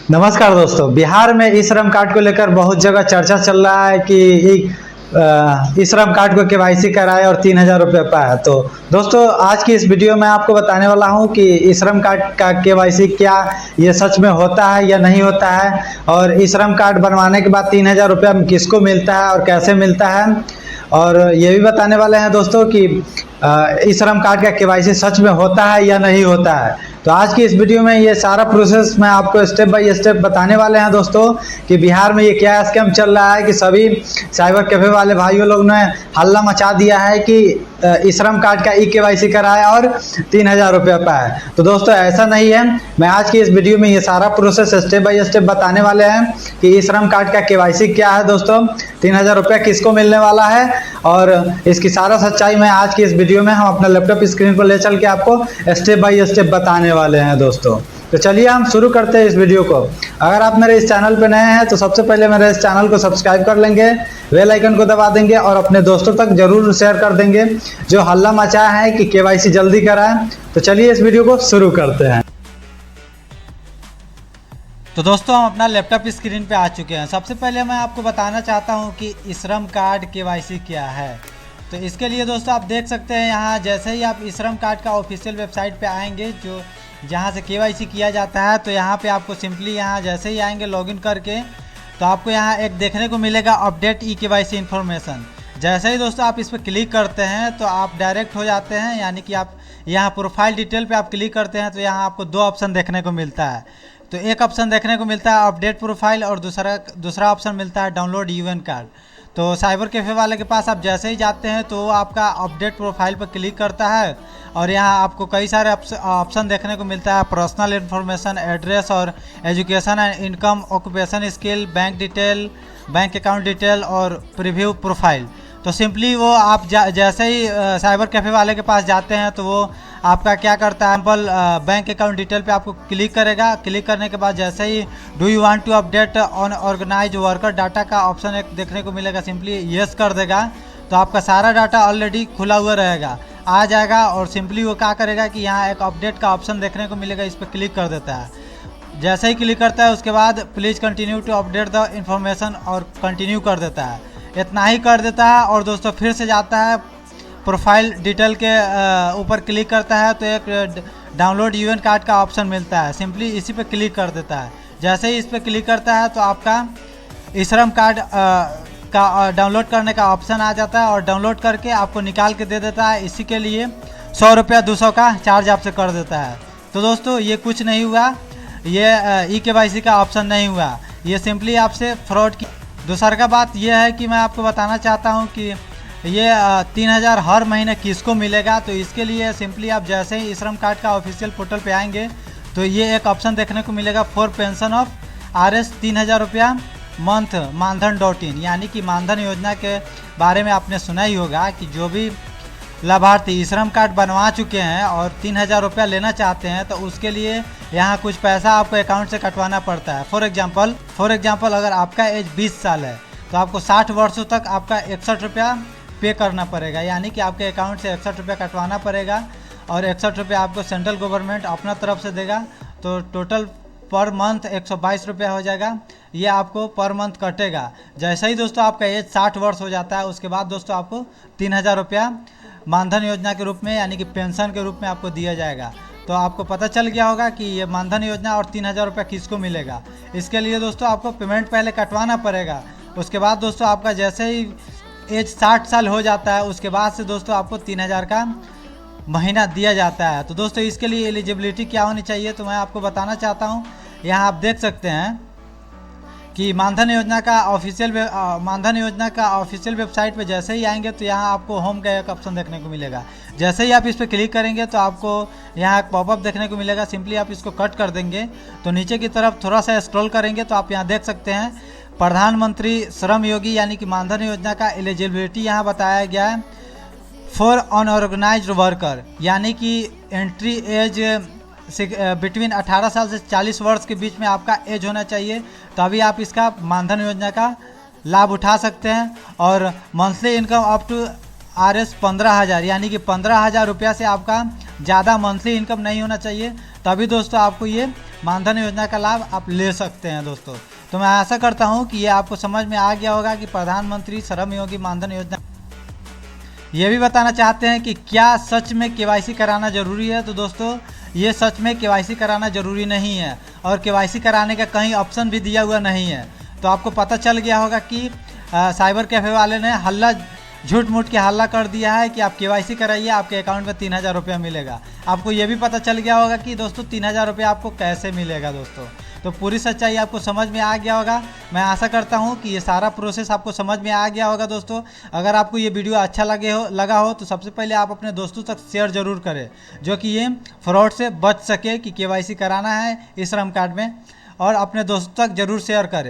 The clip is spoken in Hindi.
नमस्कार दोस्तों। बिहार में ई श्रम कार्ड को लेकर बहुत जगह चर्चा चल रहा है कि ई श्रम कार्ड को केवाईसी कराए और 3,000 रुपये पाए। तो दोस्तों, आज की इस वीडियो में आपको बताने वाला हूं कि ई श्रम कार्ड का केवाईसी क्या ये सच में होता है या नहीं होता है, और ई श्रम कार्ड बनवाने के बाद 3,000 रुपया किसको मिलता है और कैसे मिलता है, और ये भी बताने वाले हैं दोस्तों कि ई श्रम कार्ड का केवाईसी सच में होता है या नहीं होता है। तो आज की इस वीडियो में ये सारा प्रोसेस मैं आपको स्टेप बाय स्टेप बताने वाले हैं दोस्तों कि बिहार में ये क्या स्कैम चल रहा है कि सभी साइबर कैफे वाले भाइयों लोग ने हल्ला मचा दिया है कि ई श्रम कार्ड का केवाईसी कराया और 3,000 रुपया पाए। तो दोस्तों, ऐसा नहीं है। मैं आज की इस वीडियो में ये सारा प्रोसेस स्टेप बाय स्टेप बताने वाले हैं कि ई श्रम कार्ड का केवाईसी क्या है दोस्तों, 3,000 रुपया किसको मिलने वाला है, और इसकी सारा सच्चाई मैं आज की इस वीडियो में हम अपना लैपटॉप स्क्रीन पर ले चल के आपको स्टेप बाय स्टेप बताने वाले हैं दोस्तों। तो चलिए हम शुरू करते हैं इस वीडियो को। अगर आप मेरे इस चैनल पर नए हैं तो सबसे पहले मेरे इस चैनल को सब्सक्राइब कर लेंगे, बेल आइकन को दबा देंगे और अपने दोस्तों तक जरूर शेयर कर देंगे जो हल्ला मचाया है कि केवाईसी जल्दी कराएं। तो चलिए इस वीडियो को शुरू करते हैं। तो दोस्तों, हम अपना लैपटॉप स्क्रीन पे आ चुके हैं। सबसे पहले मैं आपको बताना चाहता हूं कि ई श्रम कार्ड केवाईसी क्या है। तो इसके लिए दोस्तों आप देख सकते हैं, यहाँ जैसे ही आप ई श्रम कार्ड का ऑफिशियल वेबसाइट पे आएंगे जो जहाँ से केवाईसी किया जाता है, तो यहाँ पे आपको सिंपली यहाँ जैसे ही आएंगे लॉगिन करके, तो आपको यहाँ एक देखने को मिलेगा अपडेट ई केवाईसी इन्फॉर्मेशन। जैसे ही दोस्तों आप इस पर क्लिक करते हैं तो आप डायरेक्ट हो जाते हैं, यानी कि आप यहाँ प्रोफाइल डिटेल पे आप क्लिक करते हैं तो यहाँ आपको दो ऑप्शन देखने को मिलता है। तो एक ऑप्शन देखने को मिलता है अपडेट प्रोफाइल और दूसरा ऑप्शन मिलता है डाउनलोड यूएन कार्ड। तो साइबर कैफ़े वाले के पास आप जैसे ही जाते हैं तो वो आपका अपडेट प्रोफाइल पर क्लिक करता है और यहाँ आपको कई सारे ऑप्शन देखने को मिलता है, पर्सनल इन्फॉर्मेशन, एड्रेस और education and income, occupation skill, bank detail, bank account detail और प्रीव्यू प्रोफाइल। तो सिंपली वो आप जैसे ही साइबर कैफ़े वाले के पास जाते हैं तो वो आपका क्या करता है, सिंपल बैंक अकाउंट डिटेल पे आपको क्लिक करेगा। क्लिक करने के बाद जैसे ही do you want to update on organise worker data का ऑप्शन एक देखने को मिलेगा, सिंपली यस कर देगा तो आपका सारा डाटा ऑलरेडी खुला हुआ रहेगा, आ जाएगा। और सिंपली वो क्या करेगा कि यहाँ एक अपडेट का ऑप्शन देखने को मिलेगा, इस पर क्लिक कर देता है। जैसे ही क्लिक करता है उसके बाद please continue to update the information और कंटिन्यू कर देता है। इतना ही कर देता है और दोस्तों फिर से जाता है प्रोफाइल डिटेल के ऊपर क्लिक करता है तो एक डाउनलोड यूएन कार्ड का ऑप्शन मिलता है, सिंपली इसी पे क्लिक कर देता है। जैसे ही इस पर क्लिक करता है तो आपका ई श्रम कार्ड का डाउनलोड करने का ऑप्शन आ जाता है और डाउनलोड करके आपको निकाल के दे देता है। इसी के लिए 100 रुपया 200 का चार्ज आपसे कर देता है। तो दोस्तों ये कुछ नहीं हुआ, ये ई केवाईसी का ऑप्शन नहीं हुआ, ये सिंपली आपसे फ्रॉड की। दूसरा बात यह है कि मैं आपको बताना चाहता हूं कि ये 3,000 हर महीने किसको मिलेगा। तो इसके लिए सिंपली आप जैसे ही ई श्रम कार्ड का ऑफिशियल पोर्टल पे आएंगे तो ये एक ऑप्शन देखने को मिलेगा फॉर पेंशन ऑफ RS 3,000 रुपया मंथ मानधन.in, यानी कि मानधन योजना के बारे में आपने सुना ही होगा कि जो भी लाभार्थी ई श्रम कार्ड बनवा चुके हैं और 3,000 रुपया लेना चाहते हैं तो उसके लिए यहाँ कुछ पैसा आपको अकाउंट से कटवाना पड़ता है। फॉर एग्जाम्पल अगर आपका एज 20 साल है तो आपको 60 वर्षों तक आपका 61 रुपया पे करना पड़ेगा, यानी कि आपके अकाउंट से 61 रुपया कटवाना पड़ेगा और 61 रुपया आपको सेंट्रल गवर्नमेंट अपना तरफ से देगा। तो टोटल पर मंथ 122 रुपया हो जाएगा, ये आपको पर मंथ कटेगा। जैसे ही दोस्तों आपका एज 60 वर्ष हो जाता है उसके बाद दोस्तों आपको 3,000 रुपया मानधन योजना के रूप में, यानी कि पेंशन के रूप में आपको दिया जाएगा। तो आपको पता चल गया होगा कि ये मानधन योजना और 3,000 रुपया किसको मिलेगा। इसके लिए दोस्तों आपको पेमेंट पहले कटवाना पड़ेगा। उसके बाद दोस्तों आपका जैसे ही एज 60 साल हो जाता है उसके बाद से दोस्तों आपको 3,000 का महीना दिया जाता है। तो दोस्तों इसके लिए एलिजिबिलिटी क्या होनी चाहिए तो मैं आपको बताना चाहता हूँ। यहाँ आप देख सकते हैं कि मानधन योजना का ऑफिशियल वेबसाइट पे जैसे ही आएंगे तो यहाँ आपको होम का एक ऑप्शन देखने को मिलेगा। जैसे ही आप इस पर क्लिक करेंगे तो आपको यहाँ एक पॉपअप देखने को मिलेगा, सिंपली आप इसको कट कर देंगे तो नीचे की तरफ थोड़ा सा स्क्रॉल करेंगे तो आप यहाँ देख सकते हैं प्रधानमंत्री श्रम योगी यानी कि मानधन योजना का एलिजिबिलिटी यहाँ बताया गया है फॉर अनऑर्गेनाइज्ड वर्कर, यानी कि एंट्री एज बिटवीन 18 साल से 40 वर्ष के बीच में आपका एज होना चाहिए, तभी आप इसका मानधन योजना का लाभ उठा सकते हैं। और monthly income up to RS 15,000, यानी कि 15,000 रुपया से आपका ज़्यादा मंथली इनकम नहीं होना चाहिए, तभी दोस्तों आपको ये मानधन योजना का लाभ आप ले सकते हैं दोस्तों। तो मैं आशा करता हूं कि ये आपको समझ में आ गया होगा कि प्रधानमंत्री श्रम योगी मानधन योजना। ये भी बताना चाहते हैं कि क्या सच में केवाईसी कराना ज़रूरी है। तो दोस्तों ये सच में केवाईसी कराना ज़रूरी नहीं है और केवाईसी कराने का कहीं ऑप्शन भी दिया हुआ नहीं है। तो आपको पता चल गया होगा कि साइबर कैफ़े वाले ने झूठ मूठ के हल्ला कर दिया है कि आप केवाईसी कराइए, आपके अकाउंट में 3000 रुपया मिलेगा। आपको ये भी पता चल गया होगा कि दोस्तों 3000 रुपया आपको कैसे मिलेगा दोस्तों। तो पूरी सच्चाई आपको समझ में आ गया होगा। मैं आशा करता हूं कि ये सारा प्रोसेस आपको समझ में आ गया होगा दोस्तों। अगर आपको ये वीडियो अच्छा लगा हो तो सबसे पहले आप अपने दोस्तों तक शेयर ज़रूर करें, जो कि ये फ्रॉड से बच सके कि केवाईसी कराना है ई श्रम कार्ड में, और अपने दोस्तों तक ज़रूर शेयर करें।